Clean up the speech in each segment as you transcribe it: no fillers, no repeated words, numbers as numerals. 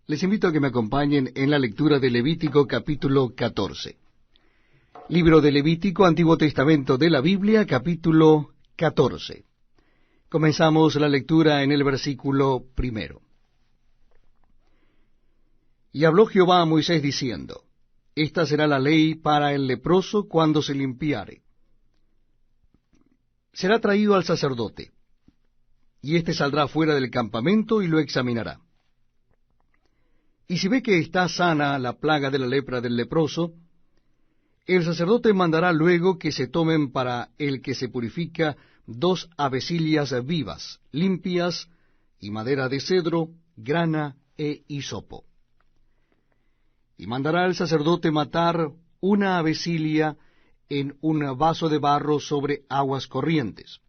Les invito a que me acompañen en la lectura de Levítico capítulo 14. Libro de Levítico, Antiguo Testamento de la Biblia, capítulo 14. Comenzamos la lectura en el versículo 1. Y habló Jehová a Moisés diciendo, Esta será la ley para el leproso cuando se limpiare. Será traído al sacerdote, y éste saldrá fuera del campamento y lo examinará. Y si ve que está sana la plaga de la lepra del leproso, el sacerdote mandará luego que se tomen para el que se purifica 2 avecillas vivas, limpias, y madera de cedro, grana e hisopo. Y mandará el sacerdote matar una avecilia en un vaso de barro sobre aguas corrientes.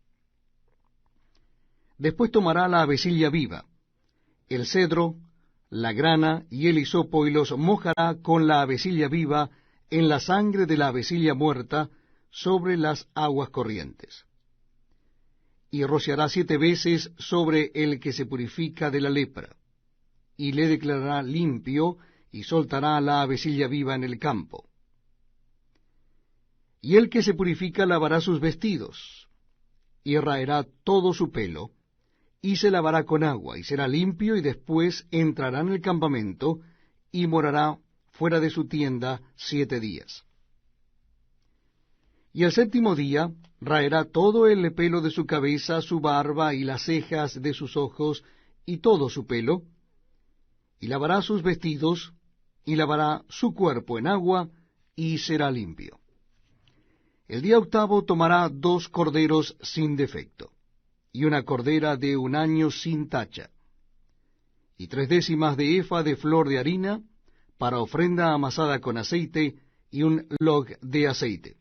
Después tomará la avecilla viva, el cedro, la grana y el hisopo, y los mojará con la avecilla viva en la sangre de la avecilla muerta sobre las aguas corrientes. Y rociará 7 veces sobre el que se purifica de la lepra, y le declarará limpio, y soltará la avecilla viva en el campo. Y el que se purifica lavará sus vestidos, y raerá todo su pelo, y se lavará con agua, y será limpio, y después entrará en el campamento, y morará fuera de su tienda 7 días. Y el 7º día raerá todo el pelo de su cabeza, su barba, y las cejas de sus ojos, y todo su pelo, y lavará sus vestidos, y lavará su cuerpo en agua, y será limpio. El día 8º tomará 2 corderos sin defecto, y una cordera de 1 año sin tacha, y 3/10 de efa de flor de harina, para ofrenda amasada con aceite, y un log de aceite.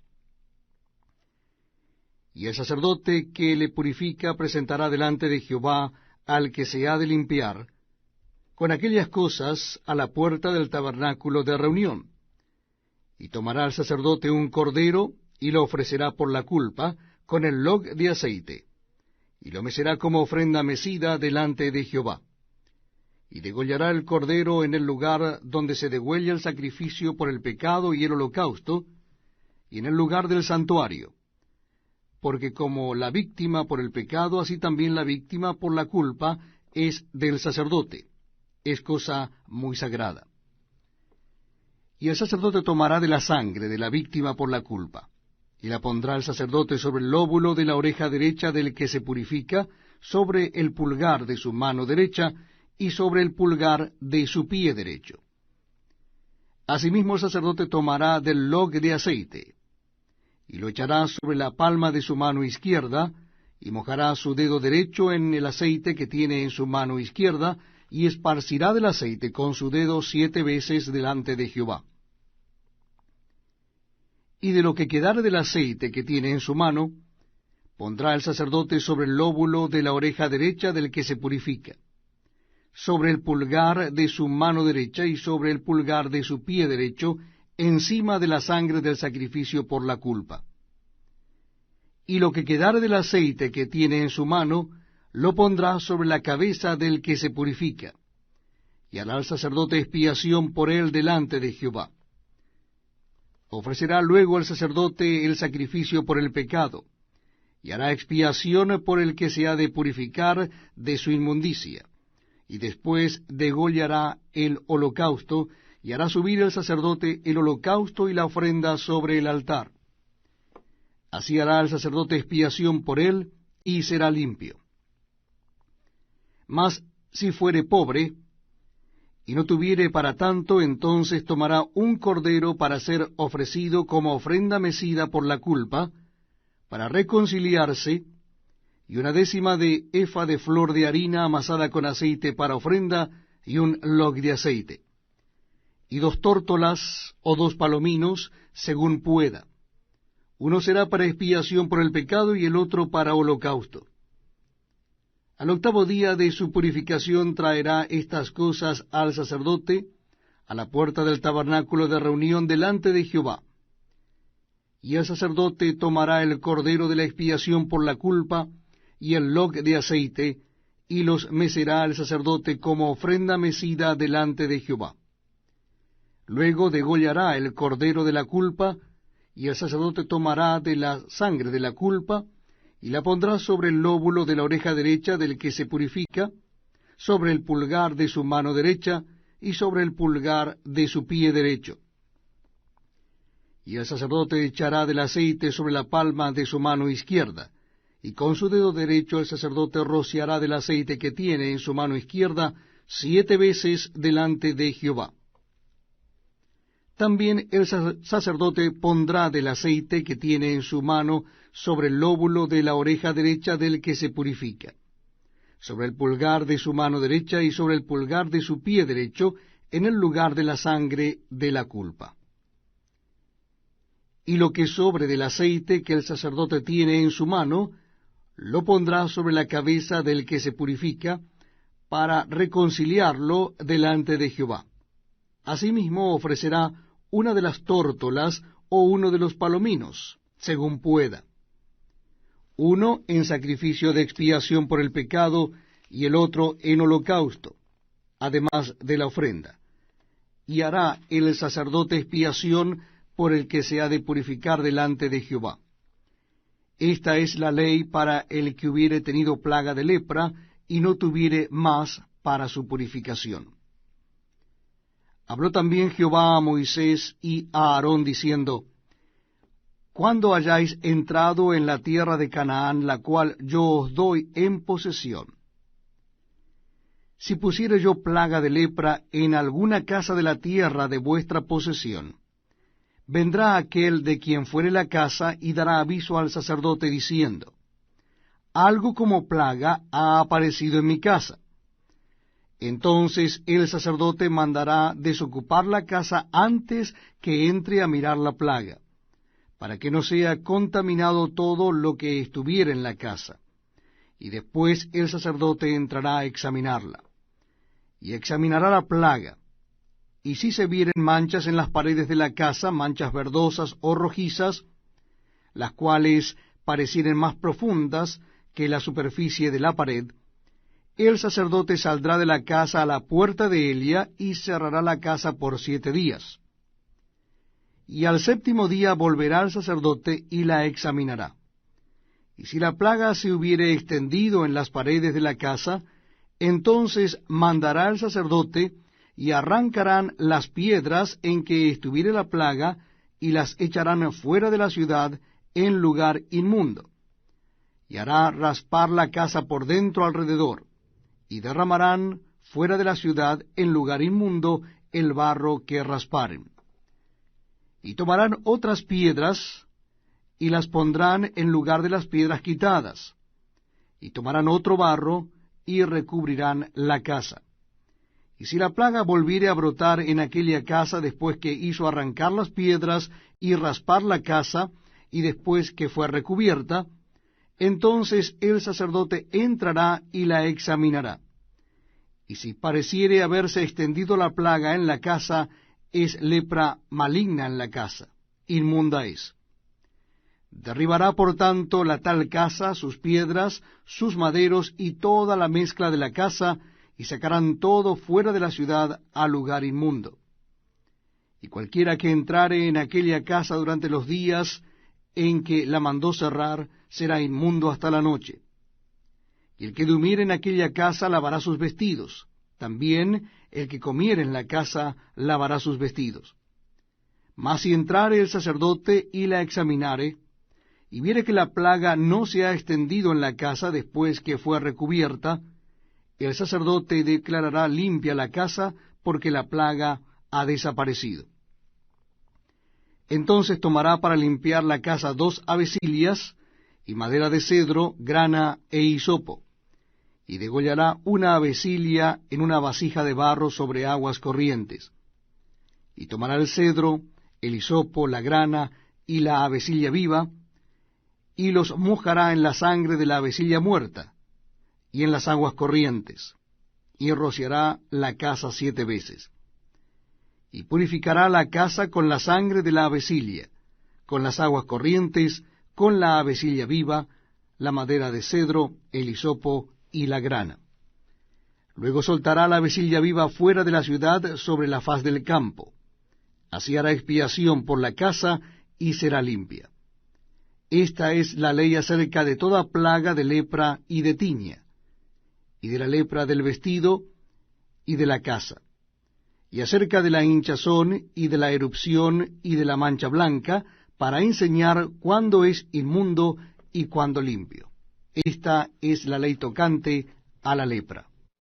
Y el sacerdote que le purifica presentará delante de Jehová al que se ha de limpiar, con aquellas cosas a la puerta del tabernáculo de reunión. Y tomará el sacerdote un cordero, y lo ofrecerá por la culpa, con el log de aceite, y lo mecerá como ofrenda mecida delante de Jehová. Y degollará el cordero en el lugar donde se degüella el sacrificio por el pecado y el holocausto, y en el lugar del santuario, porque como la víctima por el pecado, así también la víctima por la culpa es del sacerdote, es cosa muy sagrada. Y el sacerdote tomará de la sangre de la víctima por la culpa, y la pondrá el sacerdote sobre el lóbulo de la oreja derecha del que se purifica, sobre el pulgar de su mano derecha, y sobre el pulgar de su pie derecho. Asimismo el sacerdote tomará del log de aceite, y lo echará sobre la palma de su mano izquierda, y mojará su dedo derecho en el aceite que tiene en su mano izquierda, y esparcirá del aceite con su dedo 7 veces delante de Jehová. Y de lo que quedare del aceite que tiene en su mano, pondrá el sacerdote sobre el lóbulo de la oreja derecha del que se purifica, sobre el pulgar de su mano derecha y sobre el pulgar de su pie derecho, encima de la sangre del sacrificio por la culpa. Y lo que quedare del aceite que tiene en su mano, lo pondrá sobre la cabeza del que se purifica, y hará el sacerdote expiación por él delante de Jehová. Ofrecerá luego el sacerdote el sacrificio por el pecado, y hará expiación por el que se ha de purificar de su inmundicia, y después degollará el holocausto, y hará subir el sacerdote el holocausto y la ofrenda sobre el altar. Así hará el sacerdote expiación por él, y será limpio. Mas si fuere pobre, y no tuviere para tanto, entonces tomará un cordero para ser ofrecido como ofrenda mecida por la culpa, para reconciliarse, y 1/10 de efa de flor de harina amasada con aceite para ofrenda, y un log de aceite, y 2 tórtolas o 2 palominos, según pueda. Uno será para expiación por el pecado, y el otro para holocausto. Al 8º día de su purificación traerá estas cosas al sacerdote a la puerta del tabernáculo de reunión delante de Jehová. Y el sacerdote tomará el cordero de la expiación por la culpa y el log de aceite, y los mecerá el sacerdote como ofrenda mecida delante de Jehová. Luego degollará el cordero de la culpa, y el sacerdote tomará de la sangre de la culpa, y la pondrá sobre el lóbulo de la oreja derecha del que se purifica, sobre el pulgar de su mano derecha, y sobre el pulgar de su pie derecho. Y el sacerdote echará del aceite sobre la palma de su mano izquierda, y con su dedo derecho el sacerdote rociará del aceite que tiene en su mano izquierda 7 veces delante de Jehová. También el sacerdote pondrá del aceite que tiene en su mano sobre el lóbulo de la oreja derecha del que se purifica, sobre el pulgar de su mano derecha y sobre el pulgar de su pie derecho, en el lugar de la sangre de la culpa. Y lo que sobre del aceite que el sacerdote tiene en su mano, lo pondrá sobre la cabeza del que se purifica, para reconciliarlo delante de Jehová. Asimismo ofrecerá una de las tórtolas o uno de los palominos, según pueda. Uno en sacrificio de expiación por el pecado, y el otro en holocausto, además de la ofrenda. Y hará el sacerdote expiación por el que se ha de purificar delante de Jehová. Esta es la ley para el que hubiere tenido plaga de lepra, y no tuviere más para su purificación. Habló también Jehová a Moisés y a Aarón, diciendo, Cuando hayáis entrado en la tierra de Canaán, la cual yo os doy en posesión, si pusiere yo plaga de lepra en alguna casa de la tierra de vuestra posesión, vendrá aquel de quien fuere la casa y dará aviso al sacerdote, diciendo, Algo como plaga ha aparecido en mi casa. Entonces el sacerdote mandará desocupar la casa antes que entre a mirar la plaga, para que no sea contaminado todo lo que estuviera en la casa. Y después el sacerdote entrará a examinarla, y examinará la plaga. Y si se vieren manchas en las paredes de la casa, manchas verdosas o rojizas, las cuales parecieren más profundas que la superficie de la pared, el sacerdote saldrá de la casa a la puerta de Elia y cerrará la casa por 7 días. Y al 7º día volverá el sacerdote y la examinará. Y si la plaga se hubiere extendido en las paredes de la casa, entonces mandará el sacerdote, y arrancarán las piedras en que estuviere la plaga, y las echarán fuera de la ciudad en lugar inmundo. Y hará raspar la casa por dentro alrededor, y derramarán fuera de la ciudad en lugar inmundo el barro que rasparen. Y tomarán otras piedras, y las pondrán en lugar de las piedras quitadas, y tomarán otro barro, y recubrirán la casa. Y si la plaga volviere a brotar en aquella casa después que hizo arrancar las piedras y raspar la casa, y después que fue recubierta, entonces el sacerdote entrará y la examinará. Y si pareciere haberse extendido la plaga en la casa, es lepra maligna en la casa, inmunda es. Derribará por tanto la tal casa, sus piedras, sus maderos y toda la mezcla de la casa, y sacarán todo fuera de la ciudad al lugar inmundo. Y cualquiera que entrare en aquella casa durante los días en que la mandó cerrar, será inmundo hasta la noche. Y el que durmiere en aquella casa lavará sus vestidos. También el que comiere en la casa lavará sus vestidos. Mas si entrare el sacerdote y la examinare, y viere que la plaga no se ha extendido en la casa después que fue recubierta, el sacerdote declarará limpia la casa, porque la plaga ha desaparecido. Entonces tomará para limpiar la casa 2 avecilias, y madera de cedro, grana e hisopo, y degollará una avecilia en una vasija de barro sobre aguas corrientes. Y tomará el cedro, el hisopo, la grana y la avecilia viva, y los mojará en la sangre de la avecilla muerta, y en las aguas corrientes, y rociará la casa 7 veces. Y purificará la casa con la sangre de la avecilla, con las aguas corrientes, con la avecilla viva, la madera de cedro, el hisopo y la grana. Luego soltará la vecilla viva fuera de la ciudad sobre la faz del campo. Así hará expiación por la casa y será limpia. Esta es la ley acerca de toda plaga de lepra y de tiña, y de la lepra del vestido y de la casa, y acerca de la hinchazón y de la erupción y de la mancha blanca, para enseñar cuándo es inmundo y cuándo limpio. Esta es la ley tocante a la lepra.